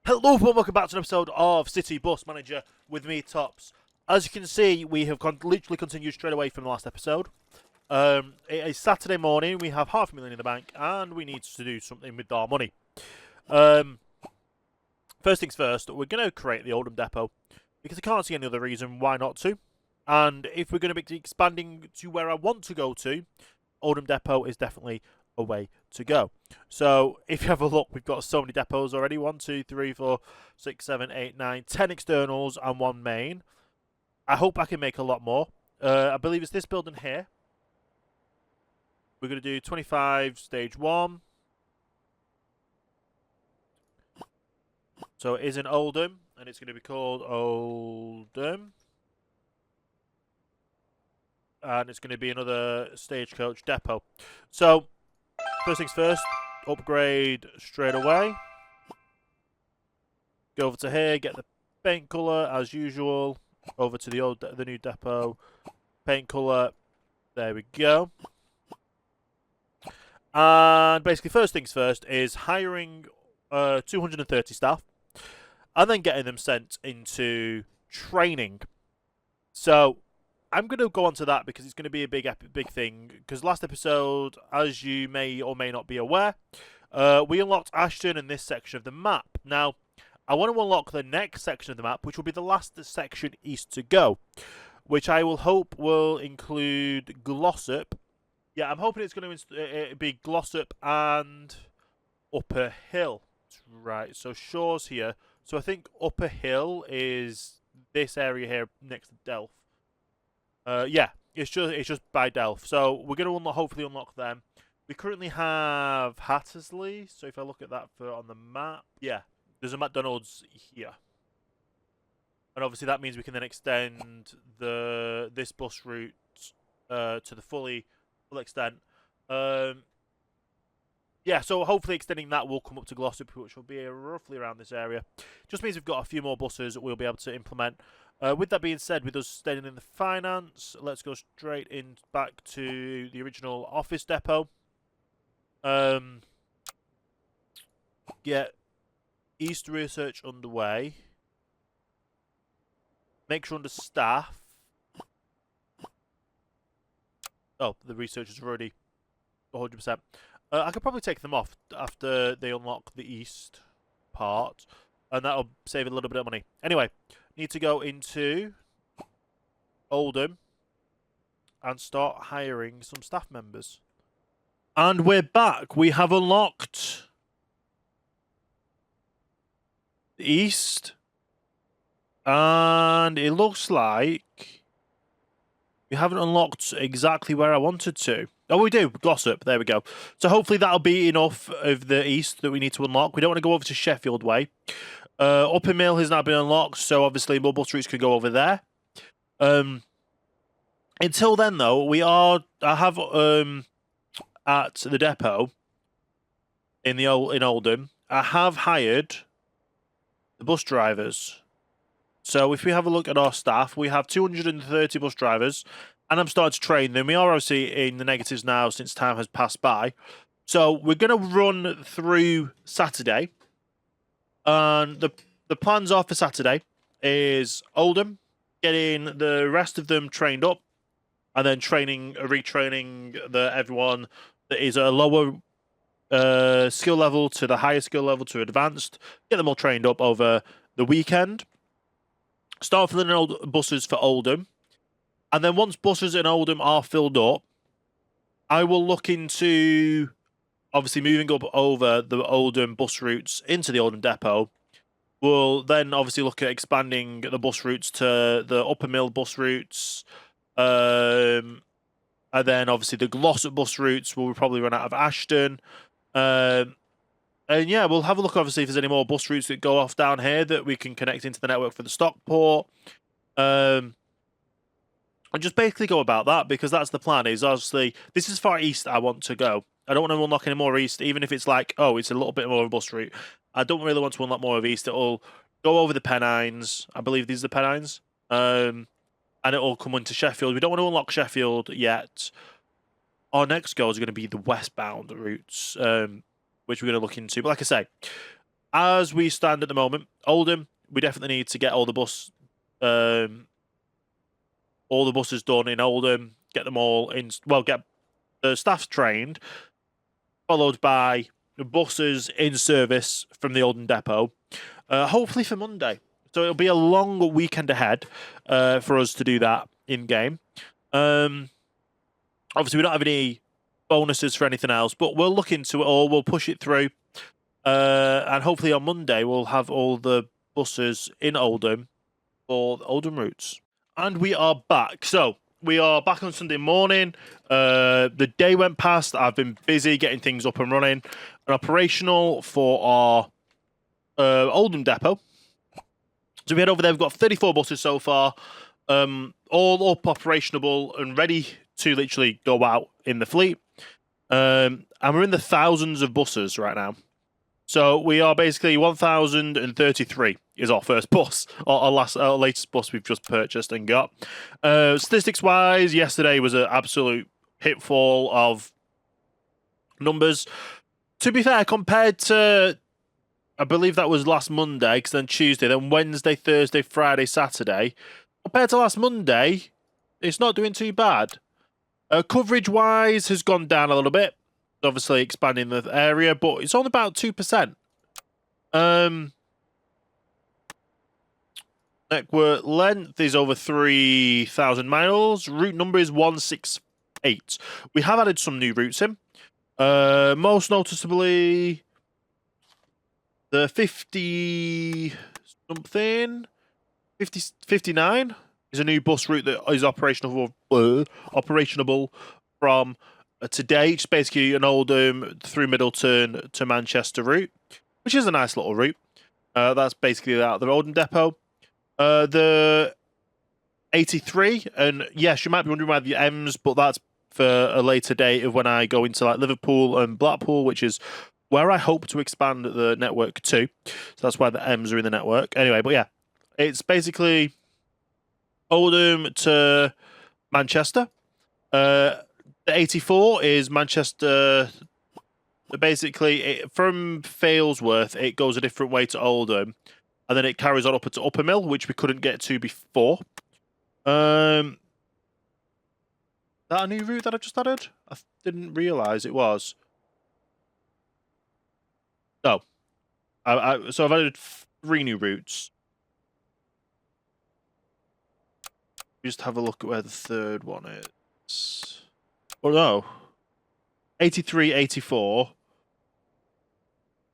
Hello everyone, welcome back to an episode of City Bus Manager with me, Tops. As you can see, we have literally continued straight away from the last episode. It is Saturday morning, we have $500,000 in the bank, and we need to do something with our money. First things first, we're going to create the Oldham depot, because I can't see any other reason why not to. And if we're going to be expanding to where I want to go to, Oldham depot is definitely a way to go. So if you have a look, we've got so many depots already. 1, 2, 3, 4, 6, 7, 8, 9, 10 externals and 1 main. I hope I can make a lot more. I believe it's this building here. We're going to do 25 stage 1. So it is in Oldham, and it's going to be called Oldham. And it's going to be another stagecoach depot. So first things first, upgrade straight away. Go over to here, get the paint colour as usual. Over to the new depot, paint colour. There we go. And basically, first things first is hiring 230 staff, and then getting them sent into training. So I'm going to go on to that because it's going to be a big thing. Because last episode, as you may or may not be aware, we unlocked Ashton in this section of the map. Now, I want to unlock the next section of the map, which will be the last section east to go, which I will hope will include Glossop. Yeah, I'm hoping it's going to be Glossop and Upper Hill. Right, so Shaw's here. So I think Upper Hill is this area here next to Delph. Yeah, it's just by Delph. So we're going to hopefully unlock them. We currently have Hattersley. So if I look at that on the map, yeah, there's a McDonald's here. And obviously that means we can then extend this bus route to the full extent. Yeah, so hopefully extending that will come up to Glossop, which will be roughly around this area. Just means we've got a few more buses that we'll be able to implement. With that being said, with us staying in the finance, let's go straight in back to the original office depot. Get East research underway. Make sure under staff. Oh, the researchers are already 100%. I could probably take them off after they unlock the east part, and that'll save a little bit of money. Anyway, need to go into Oldham and start hiring some staff members. And we're back. We have unlocked the east, and it looks like we haven't unlocked exactly where I wanted to. Oh, we do. Glossop. There we go. So hopefully that'll be enough of the east that we need to unlock. We don't want to go over to Sheffield Way. Upper Mill has now been unlocked, so obviously more bus routes can go over there. Until then, though, I have at the depot in Oldham, I have hired the bus drivers. So if we have a look at our staff, we have 230 bus drivers, and I'm starting to train them. We are obviously in the negatives now since time has passed by. So we're going to run through Saturday. And the plans are for Saturday is Oldham, getting the rest of them trained up, and then retraining everyone that is a lower skill level to the higher skill level to advanced. Get them all trained up over the weekend. Start filling buses for Oldham. And then once buses in Oldham are filled up, I will look into obviously moving up over the Oldham bus routes into the Oldham depot. We'll then obviously look at expanding the bus routes to the Upper Mill bus routes. And then obviously the Glossop bus routes will probably run out of Ashton. And yeah, we'll have a look obviously if there's any more bus routes that go off down here that we can connect into the network for the Stockport. And just basically go about that, because that's the plan. Is obviously this is far east I want to go. I don't want to unlock any more east, even if it's like, oh, it's a little bit more of a bus route. I don't really want to unlock more of east. It'll go over the Pennines. I believe these are the Pennines. And it'll come into Sheffield. We don't want to unlock Sheffield yet. Our next goal is going to be the westbound routes, which we're going to look into. But like I say, as we stand at the moment, Oldham, we definitely need to get all the buses done in Oldham, get them all in, well, get the staff trained, followed by the buses in service from the Oldham depot, hopefully for Monday. So it'll be a long weekend ahead for us to do that in-game. Obviously, we don't have any bonuses for anything else, but we'll look into it all. We'll push it through. And hopefully on Monday, we'll have all the buses in Oldham for the Oldham routes. And we are back. So we are back on Sunday morning. The day went past. I've been busy getting things up and running and operational for our Oldham depot. So we head over there. We've got 34 buses so far, all up operational and ready to literally go out in the fleet. And we're in the thousands of buses right now. So we are basically 1,033 is our first bus, our latest bus we've just purchased and got. Statistics-wise, yesterday was an absolute hitfall of numbers. To be fair, compared to, I believe that was last Monday, because then Tuesday, then Wednesday, Thursday, Friday, Saturday. Compared to last Monday, it's not doing too bad. Coverage-wise has gone down a little bit. Obviously expanding the area, but it's only about 2%. Network length is over 3,000 miles. Route number is 168. We have added some new routes in. Most noticeably, the 50-something, 59 is a new bus route that is operational from today. It's basically an Oldham through Middleton to Manchester route, which is a nice little route. That's basically out of the Oldham depot. The 83, and yes, you might be wondering why the M's, but that's for a later date of when I go into like Liverpool and Blackpool, which is where I hope to expand the network to. So that's why the M's are in the network. Anyway, but yeah, it's basically Oldham to Manchester. The 84 is Manchester. Basically, from Failsworth, it goes a different way to Oldham, and then it carries on up to Uppermill, which we couldn't get to before. Is that a new route that I've just added? I didn't realise it was. No. So I've added 3 new routes. Just have a look at where the third one is. Oh no. 83, 84.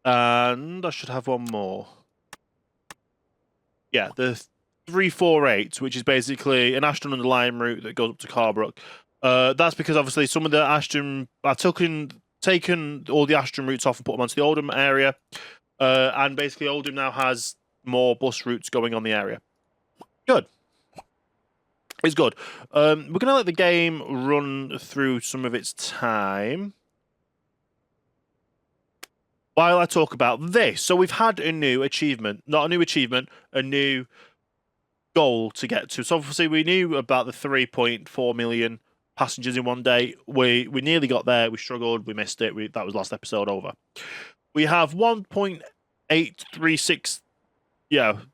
And I should have one more. Yeah, the 348, which is basically an Ashton under Lyme route that goes up to Carbrook. That's because obviously some of the Ashton, I've taken all the Ashton routes off and put them onto the Oldham area. And basically Oldham now has more bus routes going on the area. Good. It's good. We're going to let the game run through some of its time while I talk about this. So we've had a new achievement. Not a new achievement, a new goal to get to. So obviously we knew about the 3.4 million passengers in one day. We nearly got there. We struggled. We missed it. That was last episode over. We have 1.836,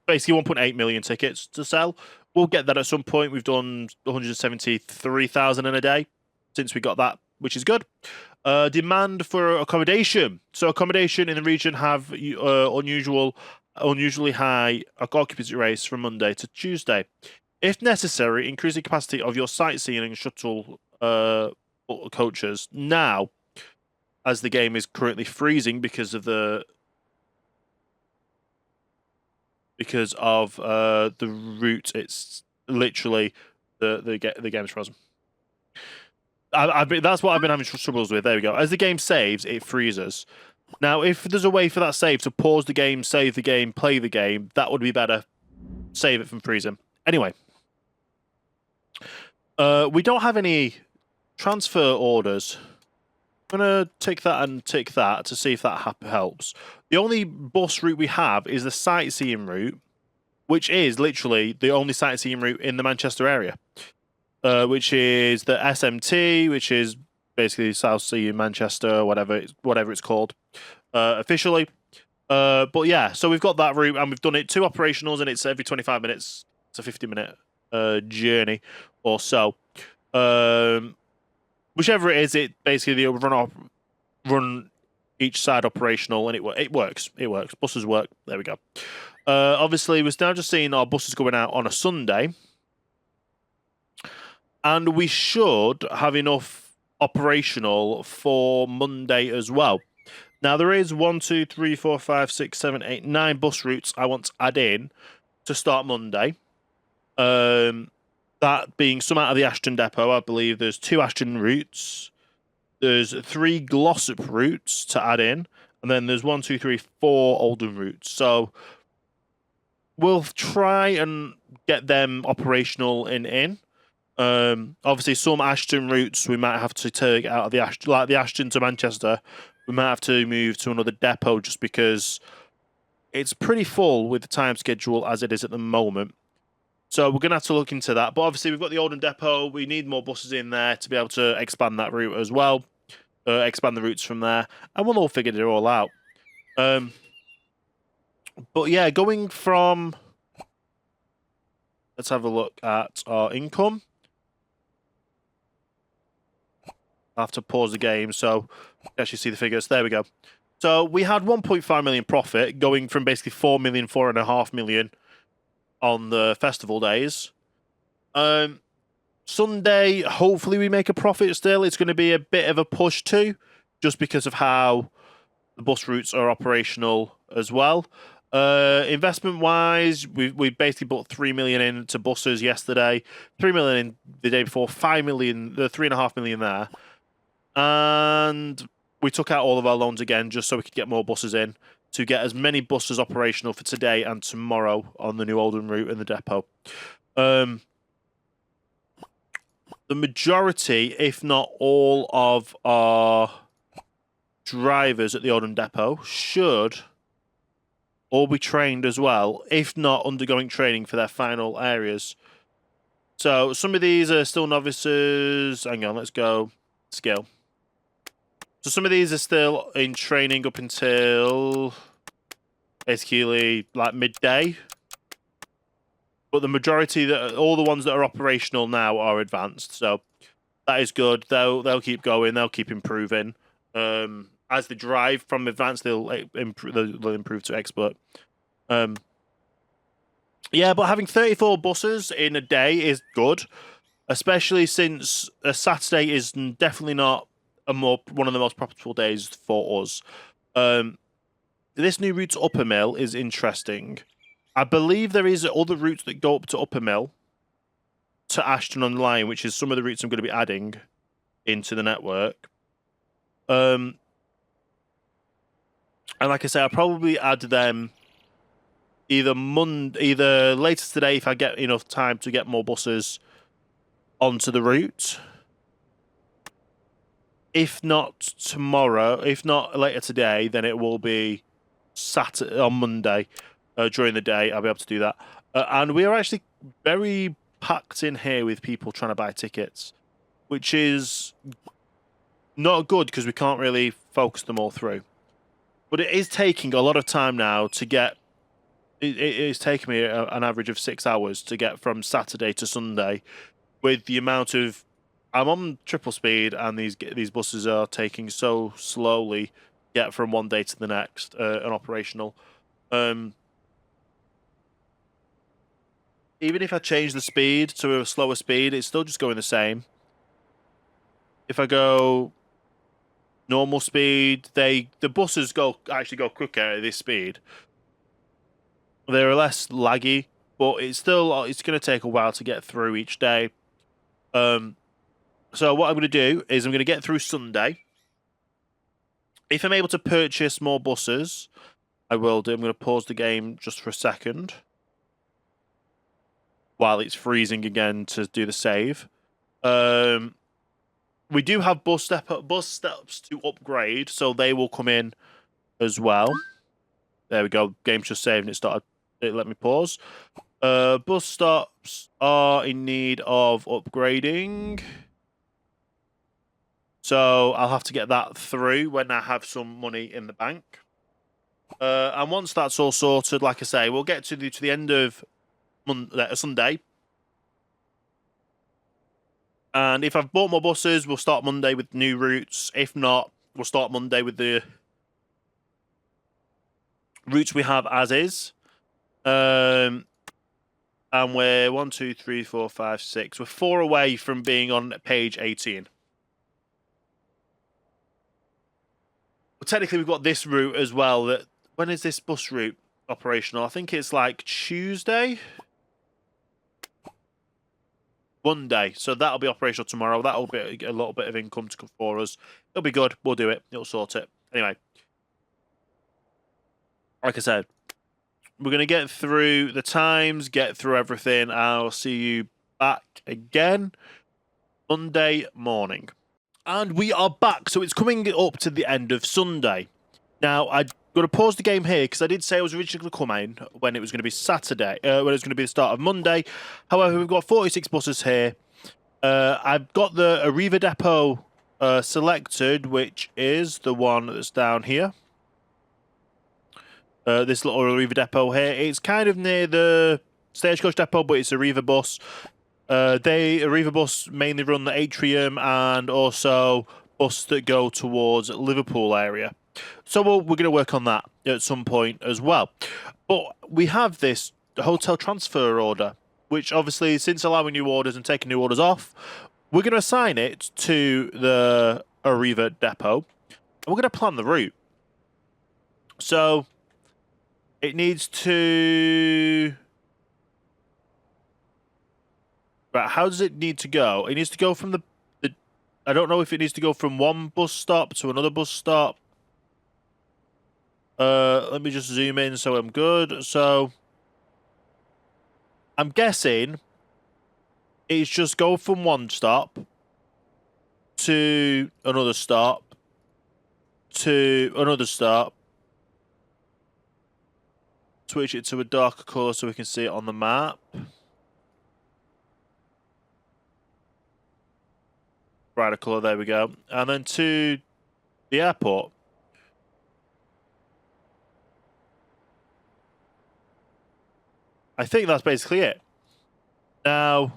basically 1.8 million tickets to sell. We'll get that at some point. We've done 173,000 in a day since we got that, which is good. Demand for accommodation. So accommodation in the region have unusually high occupancy rates from Monday to Tuesday. If necessary, increase the capacity of your sightseeing and shuttle coaches now, as the game is currently freezing because of the route. It's literally the game's frozen. That's what I've been having troubles with. There we go. As the game saves, it freezes. Now, if there's a way for that save to pause the game, save the game, play the game, that would be better. Save it from freezing. Anyway, we don't have any transfer orders. I'm going to take that and tick that to see if that helps. The only bus route we have is the sightseeing route, which is literally the only sightseeing route in the Manchester area, which is the SMT, which is basically South Sea in Manchester, whatever it's called officially. But yeah, so we've got that route and we've done it 2 operationals and it's every 25 minutes. It's a 50-minute journey or so. Whichever it is, it basically they run each side operational and it works. It works. Buses work. There we go. Obviously, we're now just seeing our buses going out on a Sunday. And we should have enough operational for Monday as well. Now, there is 1, 2, 3, 4, 5, 6, 7, 8, 9 bus routes I want to add in to start Monday. That being some out of the Ashton depot. I believe there's 2 Ashton routes. There's 3 Glossop routes to add in. And then there's 1, 2, 3, 4 Oldham routes. So we'll try and get them operational in. Obviously, some Ashton routes we might have to take out of the Ashton, like the Ashton to Manchester. We might have to move to another depot just because it's pretty full with the time schedule as it is at the moment. So we're going to have to look into that. But obviously, we've got the Oldham depot. We need more buses in there to be able to expand that route as well. Expand the routes from there. And we'll all figure it all out. But yeah, going from... Let's have a look at our income. I'll have to pause the game so you can actually see the figures. There we go. So we had 1.5 million profit going from basically 4 million, 4.5 million on the festival days. Sunday, hopefully we make a profit still. It's going to be a bit of a push too, just because of how the bus routes are operational as well. Investment wise, we basically put 3 million into buses yesterday, 3 million in the day before, 5 million, the 3.5 million there. And we took out all of our loans again just so we could get more buses in to get as many buses operational for today and tomorrow on the new Oldham route in the depot. The majority, if not all, of our drivers at the Oldham depot should all be trained as well, if not undergoing training for their final areas. So some of these are still novices. Hang on, let's go skill. So some of these are still in training up until basically like midday. But the majority, all the ones that are operational now are advanced. So that is good. They'll keep going. They'll keep improving. As they drive from advanced, they'll improve to expert. Yeah, but having 34 buses in a day is good, especially since a Saturday is definitely not one of the most profitable days for us. This new route to Upper Mill is interesting. I believe there is other routes that go up to Upper Mill to Ashton on the line, which is some of the routes I'm going to be adding into the network. And like I say, I'll probably add them either later today if I get enough time to get more buses onto the route. If not tomorrow, if not later today, then it will be Saturday on Monday during the day. I'll be able to do that. And we are actually very packed in here with people trying to buy tickets, which is not good because we can't really focus them all through. But it is taking a lot of time now to get. It is taking me an average of 6 hours to get from Saturday to Sunday, with the amount of. I'm on triple speed, and these buses are taking so slowly to get from one day to the next and operational. Even if I change the speed to a slower speed, it's still just going the same. If I go normal speed, the buses actually go quicker at this speed. They're less laggy, but it's going to take a while to get through each day. So what I'm going to do is I'm going to get through Sunday. If I'm able to purchase more buses, I will do. I'm going to pause the game just for a second while it's freezing again to do the save. We do have bus steps to upgrade, so they will come in as well. There we go. Game's just saved and it started. It let me pause. Bus stops are in need of upgrading. So I'll have to get that through when I have some money in the bank. And once that's all sorted, like I say, we'll get to the end of Sunday. And if I've bought more buses, we'll start Monday with new routes. If not, we'll start Monday with the routes we have as is. And we're 1, 2, 3, 4, 5, 6. We're 4 away from being on page 18. Well, technically, we've got this route as well. That when is this bus route operational? I think it's like Tuesday. Monday. So that'll be operational tomorrow. That'll be a little bit of income to come for us. It'll be good. We'll do it. It'll sort it. Anyway, like I said, we're going to get through the times, get through everything. I'll see you back again Monday morning. And we are back. So it's coming up to the end of Sunday. Now, I'm going to pause the game here because I did say I was originally going to come in when it was going to be Saturday, when it was going to be the start of Monday. However, we've got 46 buses here. I've got the Arriva depot selected, which is the one that's down here. This little Arriva depot here. It's kind of near the Stagecoach depot, but it's a Arriva bus. Arriva bus mainly run the Atrium and also bus that go towards Liverpool area. So we're going to work on that at some point as well. But we have this hotel transfer order, which obviously, since allowing new orders and taking new orders off, we're going to assign it to the Arriva depot, and we're going to plan the route. So it needs to... Right, how does it need to go? It needs to go from the... I don't know if it needs to go from one bus stop to another bus stop. Let me just zoom in so I'm good. So I'm guessing it's just go from one stop to another stop to another stop. Switch it to a darker colour so we can see it on the map. Brighter colour, there we go. And then to the airport. I think that's basically it. Now,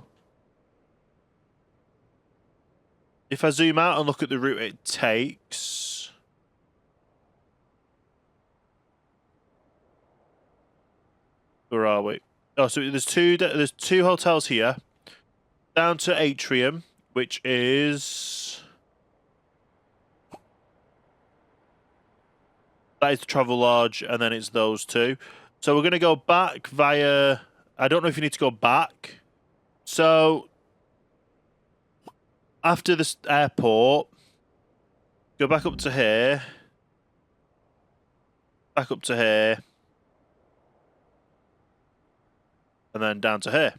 if I zoom out and look at the route it takes... Where are we? Oh, so there's two hotels here. Down to Atrium, which is... That is the Travel Lodge, and then it's those two. So we're going to go back via... I don't know if you need to go back. So, after this airport, go back up to here. Back up to here. And then down to here.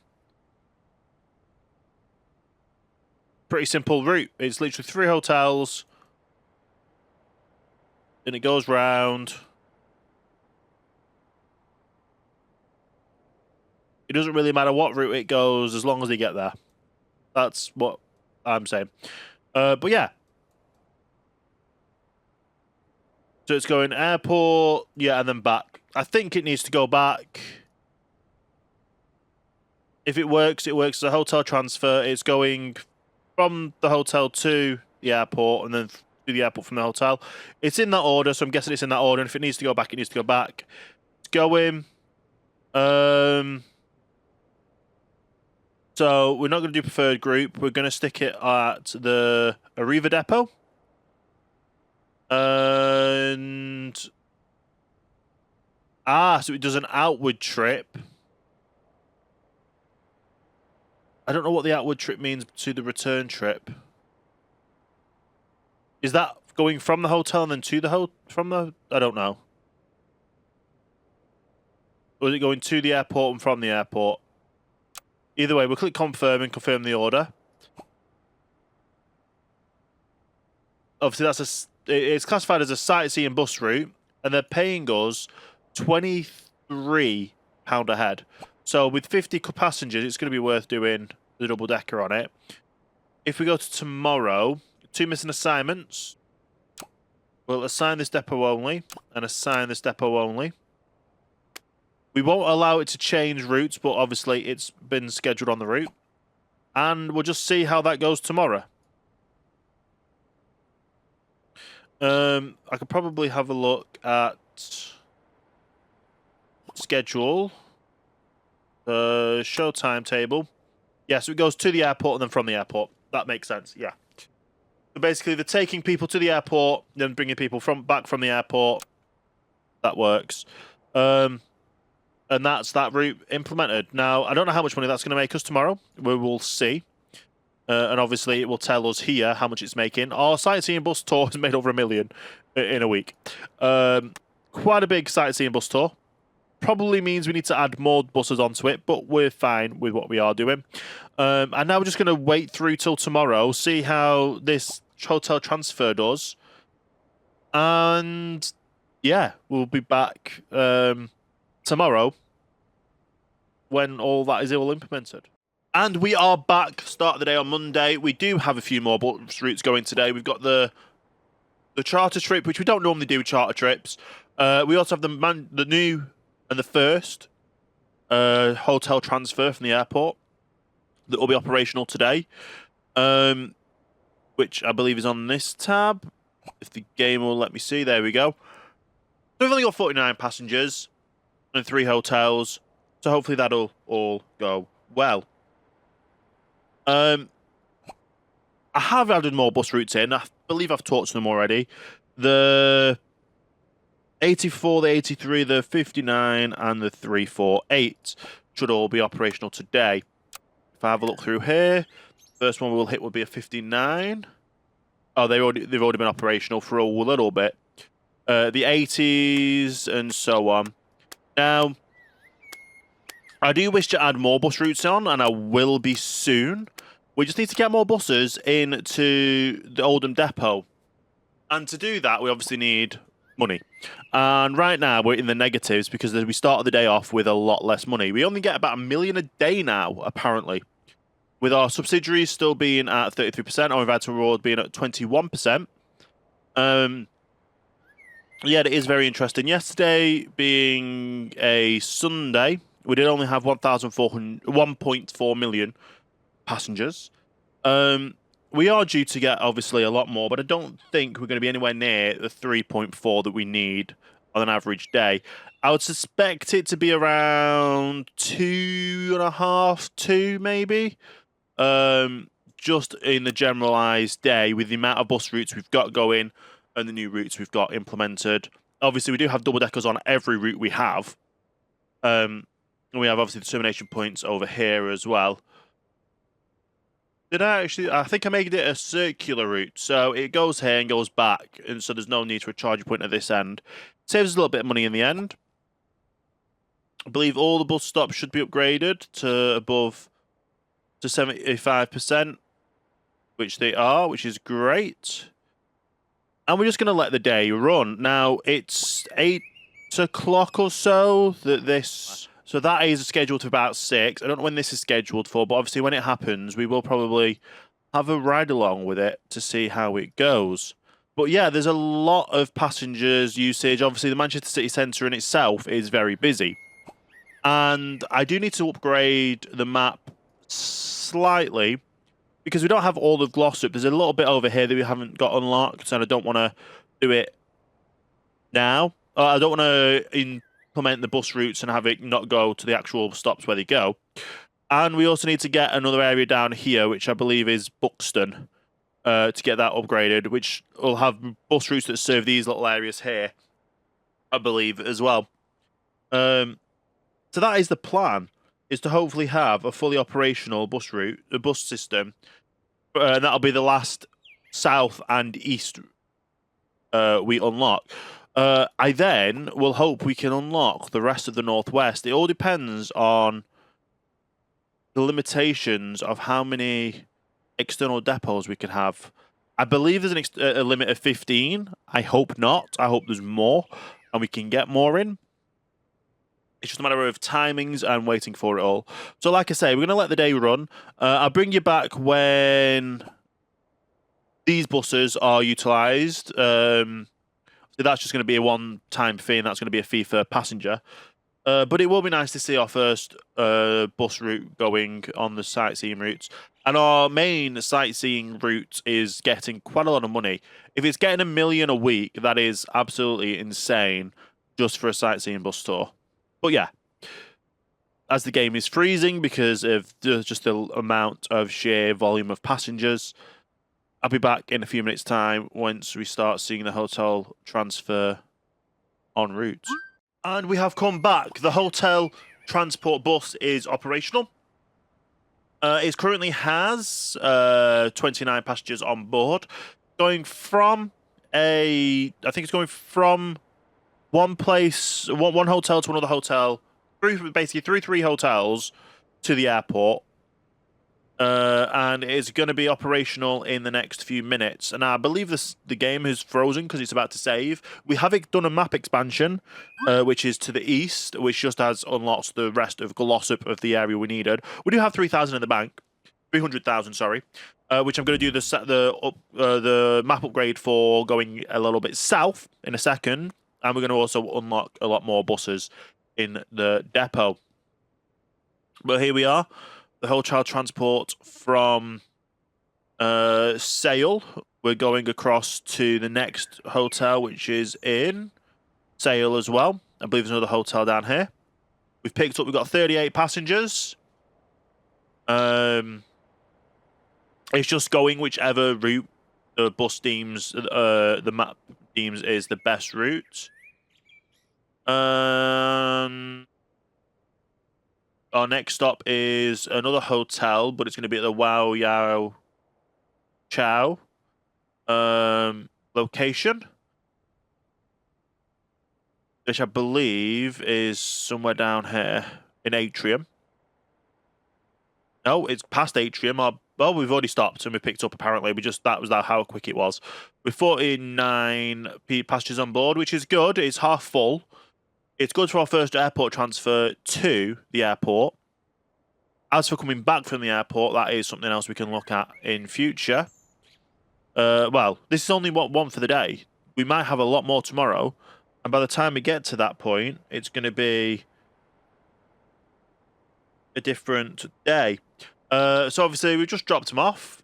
Pretty simple route. It's literally 3 hotels. And it goes round. It doesn't really matter what route it goes as long as they get there. That's what I'm saying. But yeah. So it's going airport, yeah, and then back. I think it needs to go back. If it works, it works as a hotel transfer. It's going from the hotel to the airport and then to the airport from the hotel. It's in that order, so I'm guessing it's in that order. And if it needs to go back, it needs to go back. It's going. So we're not going to do preferred group. We're going to stick it at the Arriva depot. And... so it does an outward trip. I don't know what the outward trip means to the return trip. Is that going from the hotel and then to the I don't know. Or is it going to the airport and from the airport? Either way, we'll click confirm and confirm the order. Obviously, it's classified as a sightseeing bus route, and they're paying us £23 a head. So with 50 passengers, it's going to be worth doing the double decker on it. If we go to tomorrow, 2 missing assignments. We'll assign this depot only and assign this depot only. We won't allow it to change routes, but obviously it's been scheduled on the route. And we'll just see how that goes tomorrow. I could probably have a look at schedule. Show timetable. Yeah, so it goes to the airport and then from the airport. That makes sense, yeah. So basically, they're taking people to the airport, then bringing people back from the airport. That works. And that's that route implemented. Now, I don't know how much money that's going to make us tomorrow. We will see. And obviously, it will tell us here how much it's making. Our sightseeing bus tour has made over $1 million in a week. Quite a big sightseeing bus tour. Probably means we need to add more buses onto it, but we're fine with what we are doing. And now we're just going to wait through till tomorrow, see how this hotel transfer does. And yeah, we'll be back tomorrow when all that is all implemented. And we are back, start of the day on Monday. We do have a few more bus routes going today. We've got the charter trip, which we don't normally do charter trips. We also have the new and the first hotel transfer from the airport that will be operational today, which I believe is on this tab. If the game will let me see, there we go. So we've only got 49 passengers and 3 hotels, so hopefully that'll all go well. I have added more bus routes in. I believe I've talked to them already. The 84, the 83, the 59, and the 348 should all be operational today. If I have a look through here, first one we'll hit will be a 59. Oh, they've already been operational for a little bit. The 80s and so on. Now, I do wish to add more bus routes on, and I will be soon. We just need to get more buses into the Oldham depot. And to do that, we obviously need money. And right now, we're in the negatives because we started the day off with a lot less money. We only get about $1 million a day now, apparently. With our subsidiaries still being at 33%, our invited reward being at 21%. Yeah, it is very interesting. Yesterday being a Sunday, we did only have 1.4 million passengers. We are due to get, obviously, a lot more, but I don't think we're going to be anywhere near the 3.4 that we need on an average day. I would suspect it to be around 2.5, 2 maybe. Just in the generalised day with the amount of bus routes we've got going and the new routes we've got implemented. Obviously, we do have double-deckers on every route we have. And we have, obviously, the termination points over here as well. I think I made it a circular route, so it goes here and goes back, and so there's no need for a charging point at this end. Saves us a little bit of money in the end. I believe all the bus stops should be upgraded to 75%, which they are, which is great. And we're just going to let the day run. Now, it's 8 o'clock or so that this... So that is scheduled to about 6. I don't know when this is scheduled for, but obviously when it happens, we will probably have a ride along with it to see how it goes. But yeah, there's a lot of passengers usage. Obviously, the Manchester City Centre in itself is very busy. And I do need to upgrade the map slightly because we don't have all of Glossop. There's a little bit over here that we haven't got unlocked, and I don't want to do it now. I don't want to implement the bus routes and have it not go to the actual stops where they go. And we also need to get another area down here, which I believe is Buxton, to get that upgraded, which will have bus routes that serve these little areas here, I believe, as well. So that is the plan, is to hopefully have a fully operational bus system. And that'll be the last south and east we unlock. I then will hope we can unlock the rest of the northwest. It all depends on the limitations of how many external depots we can have. I believe there's a limit of 15. I hope not. I hope there's more and we can get more in. It's just a matter of timings and waiting for it all. So like I say, we're going to let the day run. I'll bring you back when these buses are utilised. So that's just going to be a one-time fee, and that's going to be a fee per passenger. But it will be nice to see our first bus route going on the sightseeing routes. And our main sightseeing route is getting quite a lot of money. If it's getting $1 million a week, that is absolutely insane just for a sightseeing bus tour. But yeah, as the game is freezing because of just the amount of sheer volume of passengers, I'll be back in a few minutes' time once we start seeing the hotel transfer en route. And we have come back. The hotel transport bus is operational. It currently has 29 passengers on board. I think it's going from one place, one hotel to another hotel, through three hotels to the airport. And it's going to be operational in the next few minutes. And I believe the game is frozen because it's about to save. We have done a map expansion, which is to the east, which just has unlocked the rest of Glossop of the area we needed. We do have 3,000 in the bank, 300,000, sorry, which I'm going to do the map upgrade for going a little bit south in a second. And we're going to also unlock a lot more buses in the depot. But here we are. The hotel transport from Sale. We're going across to the next hotel, which is in Sale as well. I believe there's another hotel down here. We've got 38 passengers. It's just going whichever route the bus deems, the map deems is the best route. Our next stop is another hotel, but it's going to be at the Wow Yao Chow location, which I believe is somewhere down here in Atrium. No, it's past Atrium. Well, we've already stopped and we picked up, apparently. That was how quick it was. With 49 passengers on board, which is good. It's half full. It's good for our first airport transfer to the airport. As for coming back from the airport, that is something else we can look at in future. Well, this is only one for the day. We might have a lot more tomorrow. And by the time we get to that point, it's going to be a different day. So obviously, we've just dropped them off.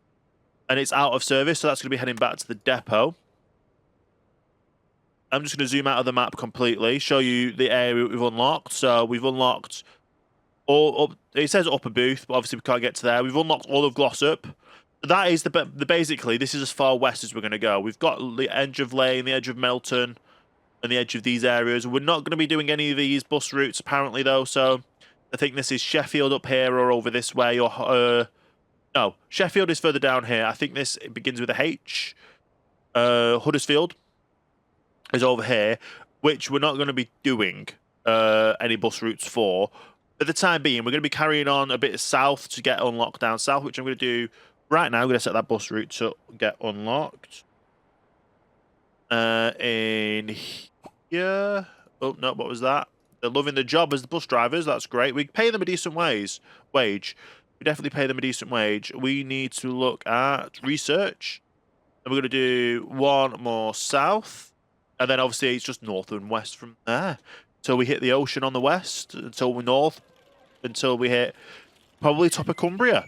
And it's out of service, so that's going to be heading back to the depot. I'm just going to zoom out of the map completely, show you the area we've unlocked. So we've unlocked it says upper booth, but obviously we can't get to there. We've unlocked all of Glossop. That is basically, this is as far west as we're going to go. We've got the edge of Lane, the edge of Melton, and the edge of these areas. We're not going to be doing any of these bus routes, apparently, though. So I think this is Sheffield up here or over this way. Or no, Sheffield is further down here. I think it begins with a H. Huddersfield is over here, which we're not going to be doing any bus routes for. At the time being, we're going to be carrying on a bit south to get unlocked down south, which I'm going to do right now. I'm going to set that bus route to get unlocked. In here. Oh, no, what was that? They're loving the job as the bus drivers. That's great. We pay them a decent wage. We definitely pay them a decent wage. We need to look at research. And we're going to do one more south. And then obviously it's just north and west from there. Until we hit the ocean on the west. Until we're north. Until we hit probably top of Cumbria.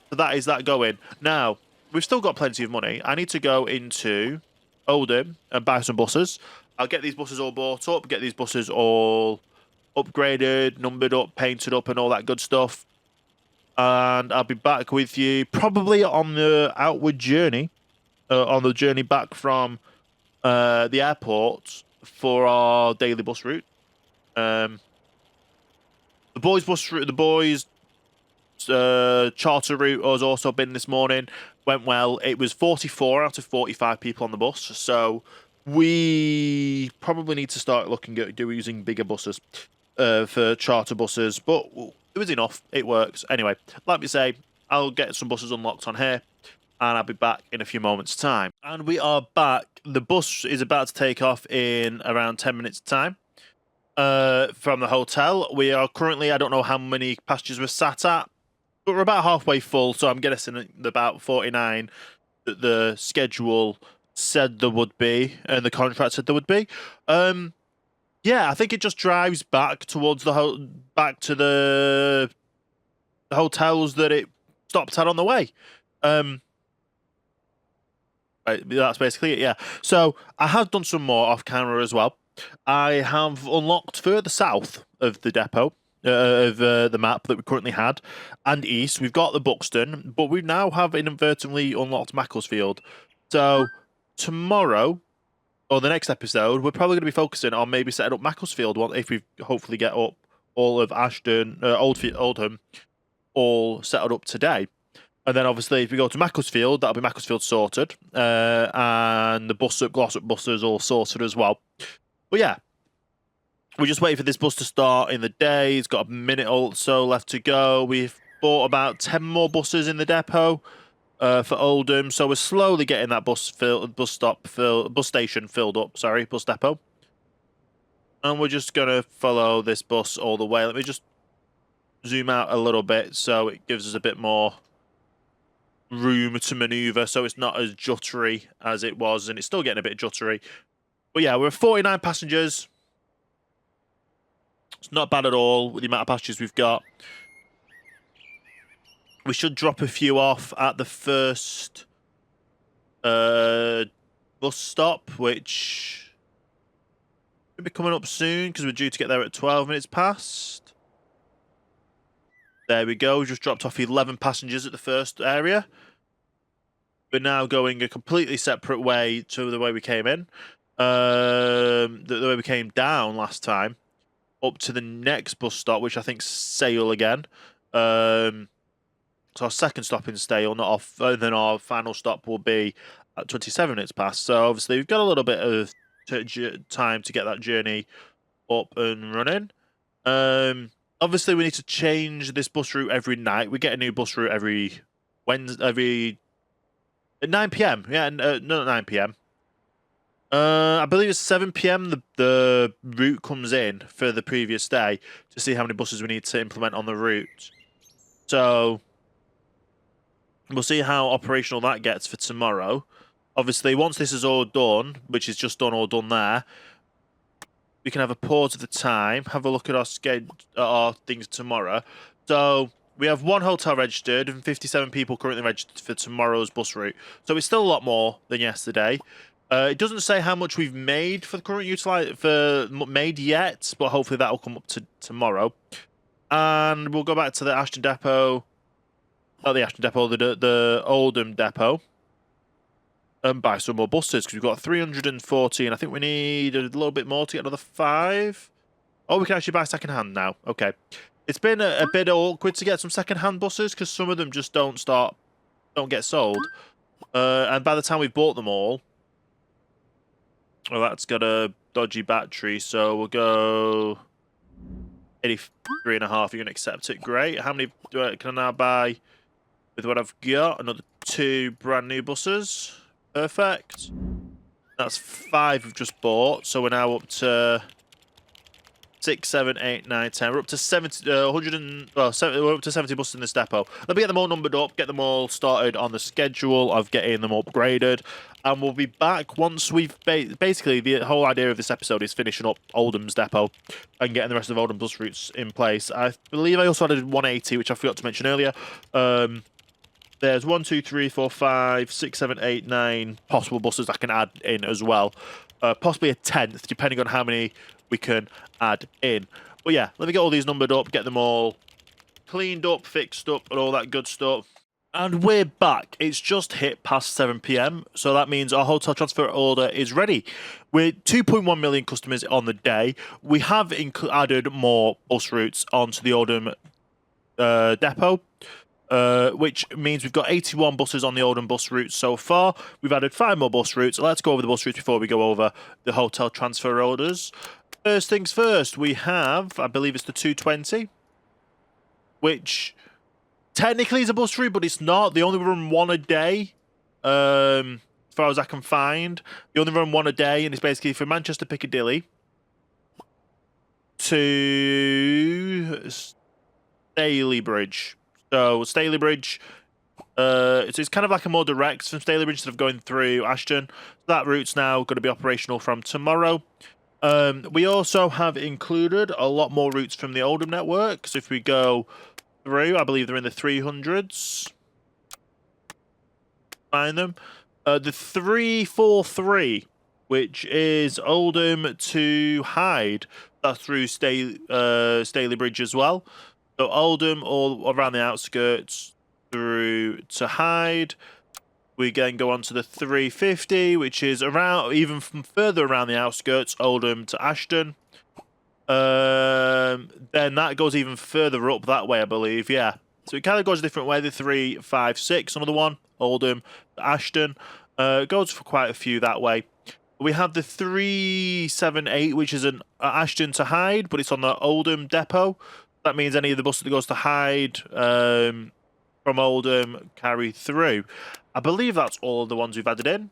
So that is that going. Now, we've still got plenty of money. I need to go into Oldham and buy some buses. I'll get these buses all bought up. Get these buses all upgraded, numbered up, painted up and all that good stuff. And I'll be back with you probably on the outward journey. On the journey back from the airport for our daily bus route. The boys' charter route has also been this morning. Went well. It was 44 out of 45 people on the bus. So we probably need to start looking at using bigger buses for charter buses. But it was enough. It works. Anyway, like we say, I'll get some buses unlocked on here. And I'll be back in a few moments' time. And we are back. The bus is about to take off in around 10 minutes' time from the hotel. We are currently, I don't know how many passengers we're sat at, but we're about halfway full. So I'm guessing about 49 that the schedule said there would be, and the contract said there would be. Yeah, I think it just drives back towards back to the hotels that it stopped at on the way. Right, that's basically it, yeah. So I have done some more off camera as well. I have unlocked further south of the depot, of the map that we currently had, and east. We've got the Buxton, but we now have inadvertently unlocked Macclesfield. So tomorrow, or the next episode, we're probably going to be focusing on maybe setting up Macclesfield if we hopefully get up all of Ashton, Oldham, all settled up today. And then obviously, if we go to Macclesfield, that'll be Macclesfield sorted, and the Glossop buses all sorted as well. But yeah, we're just waiting for this bus to start in the day. It's got a minute or so left to go. We've bought about 10 more buses in the depot for Oldham, so we're slowly getting that bus station filled up. Sorry, bus depot. And we're just gonna follow this bus all the way. Let me just zoom out a little bit so it gives us a bit more room to maneuver, so it's not as juttery as it was, and it's still getting a bit juttery. But yeah, we're 49 passengers. It's not bad at all with the amount of passengers we've got. We should drop a few off at the first bus stop, which should be coming up soon because we're due to get there at 12 minutes past. There we go. We just dropped off 11 passengers at the first area. We're now going a completely separate way to the way we came in. The way we came down last time. Up to the next bus stop, which I think's Sale again. So our second stop in Sale, not off, and then our final stop will be at 27 minutes past. So obviously we've got a little bit of time to get that journey up and running. Obviously we need to change this bus route every night. We get a new bus route every Wednesday, at 9 p.m. Yeah, no, not 9 p.m. I believe it's 7 p.m. The route comes in for the previous day to see how many buses we need to implement on the route. So we'll see how operational that gets for tomorrow. Obviously, once this is all done, which is just all done there, we can have a pause at the time, have a look at our schedule, our things tomorrow. So we have one hotel registered and 57 people currently registered for tomorrow's bus route. So it's still a lot more than yesterday. It doesn't say how much we've made for the current made yet, but hopefully that will come up to tomorrow. And we'll go back to the Ashton depot, not the Ashton depot, the Oldham depot, and buy some more buses because we've got 314. I think we need a little bit more to get another 5. Oh, we can actually buy second hand now. Okay, it's been a bit awkward to get some second hand buses because some of them just don't get sold, and by the time we've bought them all. Well, that's got a dodgy battery, so we'll go 83.5. You're going to accept it. Great. How many can I now buy with what I've got? Another 2 brand new buses. Perfect. That's 5 we've just bought, so we're now up to 6, 7, 8, 9, 10. We're up to 70, we're up to 70 buses in this depot. Let me get them all numbered up, get them all started on the schedule of getting them upgraded, and we'll be back once we've basically the whole idea of this episode is finishing up Oldham's depot and getting the rest of Oldham bus routes in place. I believe I also added 180, which I forgot to mention earlier. There's 1, 2, 3, 4, 5, 6, 7, 8, 9 possible buses I can add in as well. Possibly a 10th, depending on how many we can add in. But yeah, let me get all these numbered up, get them all cleaned up, fixed up, and all that good stuff. And we're back. It's just hit past 7 p.m, so that means our hotel transfer order is ready. With 2.1 million customers on the day, we have added more bus routes onto the Oldham depot. Which means we've got 81 buses on the Oldham bus route so far. We've added 5 more bus routes. Let's go over the bus routes before we go over the hotel transfer orders. First things first, we have, I believe it's the 220, which technically is a bus route, but it's not. They only run 1 a day, as far as I can find. They only run 1 a day, and it's basically from Manchester Piccadilly to Stalybridge. So Stalybridge It's kind of like a more direct from Stalybridge instead of going through Ashton. That route's now going to be operational from tomorrow. We also have included a lot more routes from the Oldham network. So if we go through, I believe they're in the 300s. Find them. The 343, which is Oldham to Hyde. That's through Stalybridge as well. So Oldham all around the outskirts through to Hyde. We then go on to the 350, which is around even from further around the outskirts, Oldham to Ashton. Then that goes even further up that way, I believe. Yeah. So it kind of goes a different way. The 356, another one, Oldham to Ashton. Goes for quite a few that way. We have the 378, which is an Ashton to Hyde, but it's on the Oldham depot. That means any of the buses that goes to Hyde from Oldham carry through. I believe that's all of the ones we've added in.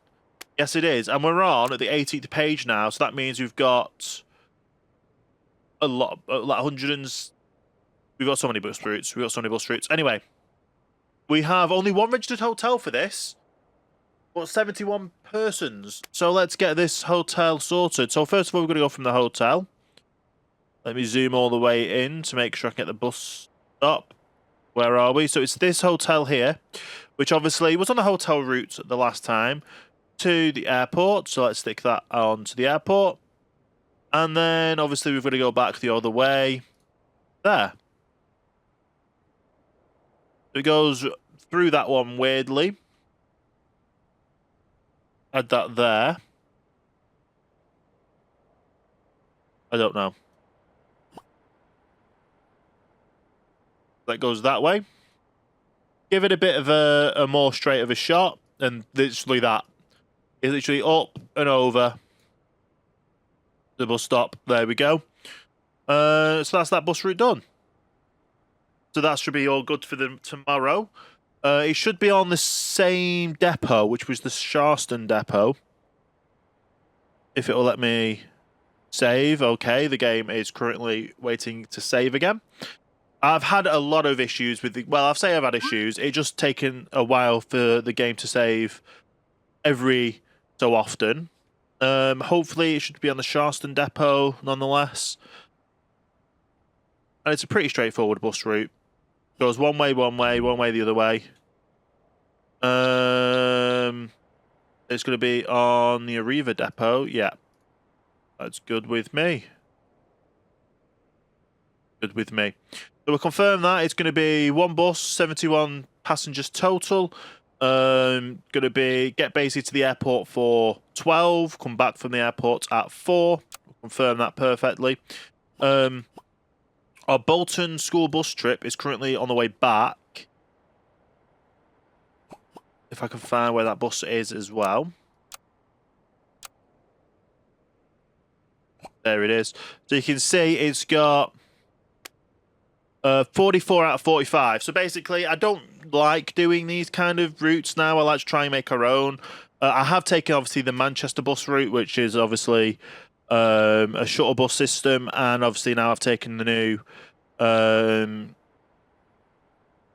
Yes, it is. And we're on at the 18th page now, so that means we've got a lot, like 100 and... We've got so many bus routes. Anyway, we have only one registered hotel for this, but 71 persons. So let's get this hotel sorted. So first of all, we're going to go from the hotel. Let me zoom all the way in to make sure I can get the bus stop. Where are we? So it's this hotel here, which obviously was on the hotel route the last time to the airport. So let's stick that on to the airport. And then obviously we've got to go back the other way. There. It goes through that one weirdly. Add that there. I don't know. That goes that way. Give it a bit of a more straight of a shot, and literally that. It's literally up and over the bus stop. There we go. So that's that bus route done. So that should be all good for them tomorrow. It should be on the same depot, which was the Sharston depot. If it will let me save. Okay, the game is currently waiting to save again. I've had a lot of issues with the... Well, I'll say I've had issues. It's just taken a while for the game to save every so often. Hopefully it should be on the Sharston depot nonetheless. And it's a pretty straightforward bus route. Goes one way the other way. It's going to be on the Arriva depot. Yeah. That's good with me. Good with me. So we'll confirm that. It's going to be one bus, 71 passengers total. Going to be get basically to the airport for 12. Come back from the airport at 4. We'll confirm that perfectly. Our Bolton school bus trip is currently on the way back. If I can find where that bus is as well. There it is. So you can see it's got 44 out of 45. So basically, I don't like doing these kind of routes now. I like to try and make our own. I have taken, obviously, the Manchester bus route, which is obviously a shuttle bus system. And obviously now I've taken the new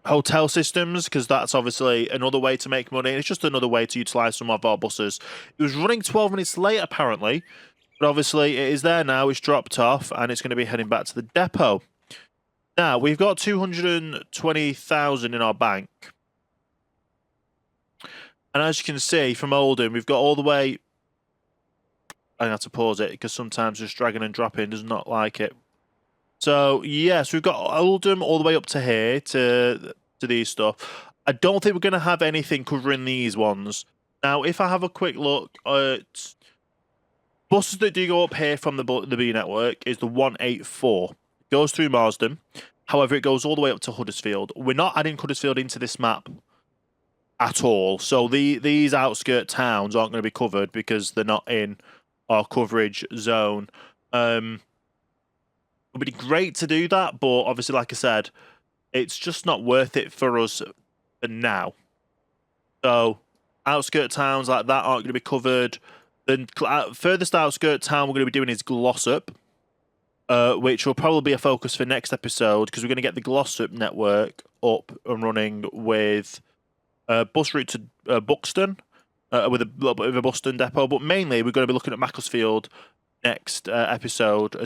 hotel systems, because that's obviously another way to make money. It's just another way to utilise some of our buses. It was running 12 minutes late, apparently. But obviously it is there now. It's dropped off and it's going to be heading back to the depot. Now, we've got 220,000 in our bank. And as you can see from Oldham, we've got all the way... I have to pause it because sometimes just dragging and dropping does not like it. So, yes, we've got Oldham all the way up to here, to these stuff. I don't think we're going to have anything covering these ones. Now, if I have a quick look at... Buses that do go up here from the B network is the 184. It goes through Marsden. However, it goes all the way up to Huddersfield. We're not adding Huddersfield into this map at all. So these outskirt towns aren't going to be covered because they're not in our coverage zone. It would be great to do that, but obviously, like I said, it's just not worth it for us for now. So outskirt towns like that aren't going to be covered. The furthest outskirt town we're going to be doing is Glossop, which will probably be a focus for next episode because we're going to get the Glossop network up and running with bus route to Buxton, with a little bit of a Buxton depot. But mainly, we're going to be looking at Macclesfield next episode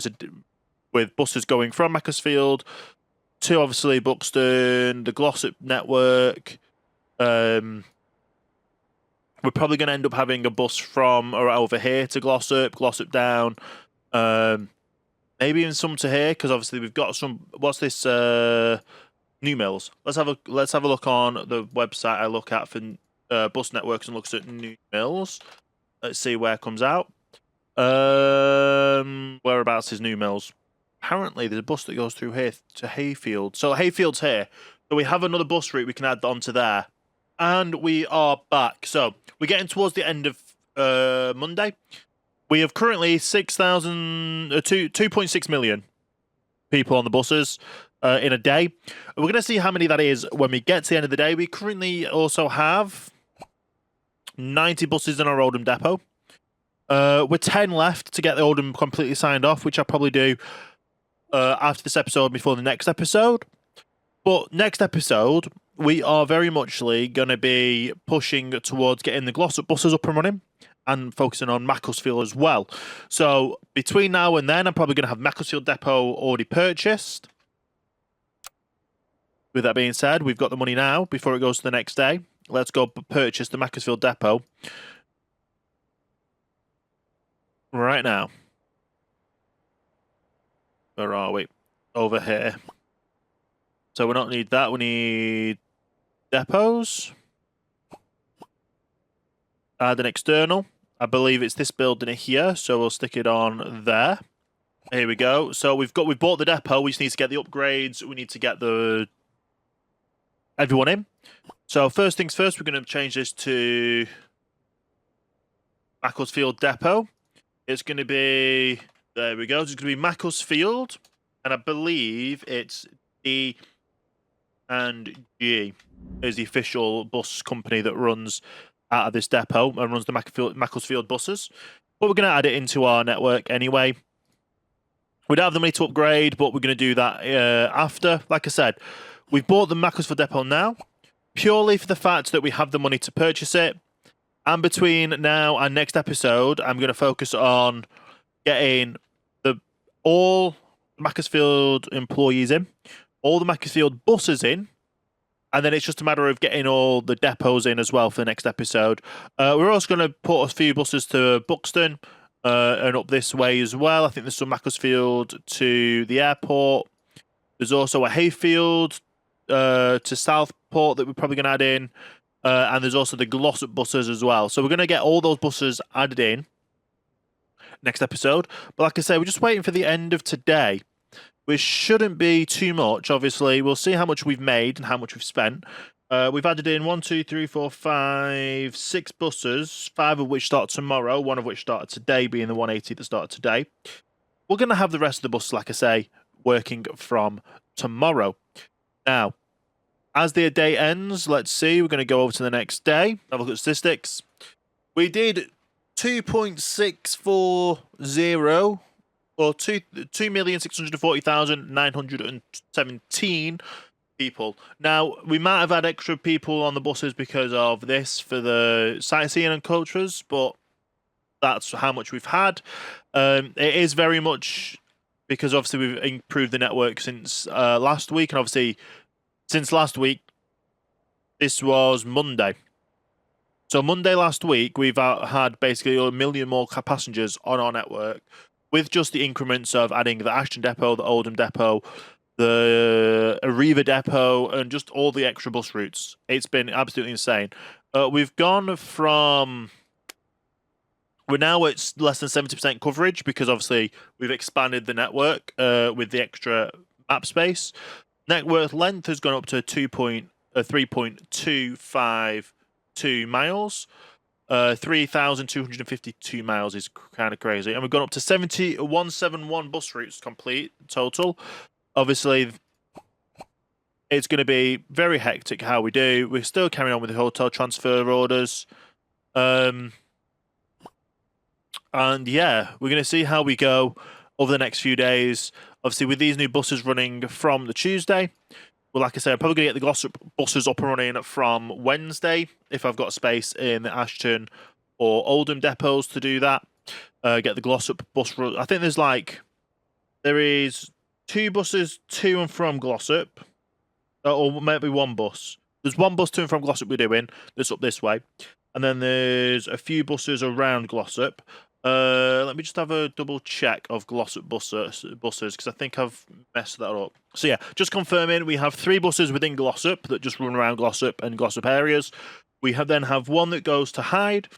with buses going from Macclesfield to obviously Buxton, the Glossop network. We're probably going to end up having a bus from or over here to Glossop down, maybe even some to here, because obviously we've got some. What's this? New Mills. Let's have a look on the website I look at for bus networks and looks at New Mills. Let's see where it comes out. Whereabouts is New Mills? Apparently, there's a bus that goes through here to Hayfield. So Hayfield's here. So we have another bus route we can add onto there. And we are back. So we're getting towards the end of Monday. We have currently 2.6 million people on the buses in a day. We're going to see how many that is when we get to the end of the day. We currently also have 90 buses in our Oldham depot. We're 10 left to get the Oldham completely signed off, which I'll probably do after this episode before the next episode. But next episode, we are very muchly going to be pushing towards getting the Glossop buses up and running and focusing on Macclesfield as well. So between now and then, I'm probably going to have Macclesfield depot already purchased. With that being said, we've got the money now before it goes to the next day. Let's go purchase the Macclesfield depot right now. Where are we? Over here. So we don't need that. We need depots. Add an external. I believe it's this building here, so we'll stick it on there. Here we go. So we've bought the depot. We just need to get the upgrades. We need to get everyone in. So first things first, we're going to change this to Macclesfield depot. It's going to be, there we go. It's going to be Macclesfield, and I believe it's D and G is the official bus company that runs out of this depot and runs the Macclesfield buses. But we're going to add it into our network anyway. We don't have the money to upgrade, but we're going to do that after. Like I said, we've bought the Macclesfield depot now, purely for the fact that we have the money to purchase it. And between now and next episode, I'm going to focus on getting all Macclesfield employees in, all the Macclesfield buses in, and then it's just a matter of getting all the depots in as well for the next episode. We're also going to put a few buses to Buxton and up this way as well. I think there's some Macclesfield to the airport. There's also a Hayfield to Southport that we're probably going to add in. And there's also the Glossop buses as well. So we're going to get all those buses added in next episode. But like I say, we're just waiting for the end of today, which shouldn't be too much. Obviously, we'll see how much we've made and how much we've spent. We've added in 1, 2, 3, 4, 5, 6 buses, 5 of which start tomorrow, 1 of which started today, being the 180 that started today. We're going to have the rest of the buses, like I say, working from tomorrow. Now, as the day ends, let's see, we're going to go over to the next day, have a look at statistics. We did 2.640, or 2,640,917 people. Now, we might have had extra people on the buses because of this for the sightseeing and cultures, but that's how much we've had. It is very much because obviously we've improved the network since last week, and obviously since last week, this was Monday. So Monday last week, we've had basically 1 million more passengers on our network with just the increments of adding the Ashton depot, the Oldham depot, the Arriva depot, and just all the extra bus routes. It's been absolutely insane. We've gone from... We're now at less than 70% coverage because obviously we've expanded the network with the extra map space. Network length has gone up to 3.252 miles. 3,252 miles is kind of crazy. And we've gone up to 171 bus routes complete total. Obviously, it's going to be very hectic how we do. We're still carrying on with the hotel transfer orders. And yeah, we're going to see how we go over the next few days. Obviously, with these new buses running from the Tuesday, well, like I said, I'm probably going to get the Glossop buses up and running from Wednesday if I've got space in the Ashton or Oldham depots to do that. Get the Glossop bus. I think there is 2 buses to and from Glossop, or maybe 1 bus. There's 1 bus to and from Glossop we're doing. That's up this way, and then there's a few buses around Glossop. Let me just have a double check of Glossop buses because I think I've messed that up. So yeah, just confirming, we have 3 buses within Glossop that just run around Glossop and Glossop areas. We then have 1 that goes to Hyde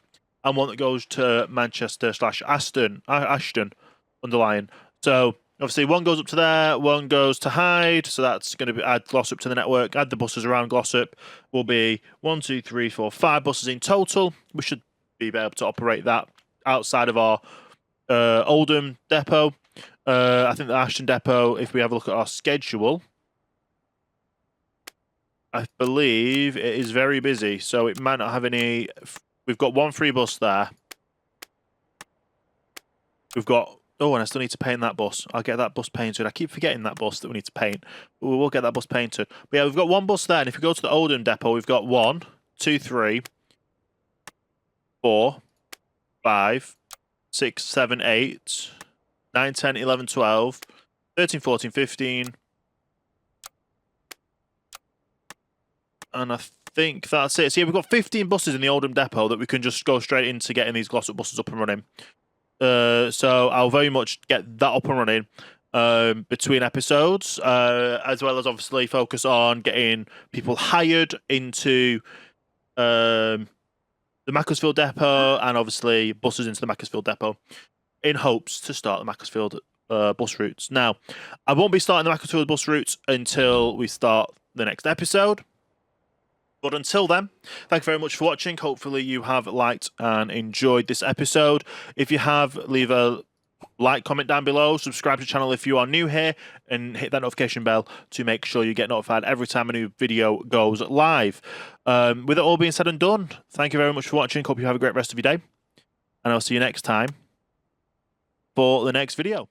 and 1 that goes to Manchester / Ashton, underlying. So obviously 1 goes up to there, 1 goes to Hyde, so that's going to add Glossop to the network, add the buses around Glossop. Will be 1, 2, 3, 4, 5 buses in total. We should be able to operate that outside of our Oldham depot. I think the Ashton depot, if we have a look at our schedule, I believe it is very busy, so it might not have any. We've got 1 free bus there. We've got, and I still need to paint that bus. I'll get that bus painted. I keep forgetting that bus that we need to paint. We'll get that bus painted. But yeah, we've got 1 bus there, and if we go to the Oldham depot, we've got 1, 2, 3, 4, 5, 6, 7, 8, 9, 10, 11, 12, 13, 14, 15. And I think that's it. So yeah, we've got 15 buses in the Oldham depot that we can just go straight into getting these Glossop buses up and running. So I'll very much get that up and running between episodes, as well as obviously focus on getting people hired into the Macclesfield depot, and obviously buses into the Macclesfield depot in hopes to start the Macclesfield bus routes. Now, I won't be starting the Macclesfield bus routes until we start the next episode. But until then, thank you very much for watching. Hopefully you have liked and enjoyed this episode. If you have, leave a like, comment down below, subscribe to the channel if you are new here, and hit that notification bell to make sure you get notified every time a new video goes live. With it all being said and done, thank you very much for watching. Hope you have a great rest of your day, and I'll see you next time for the next video.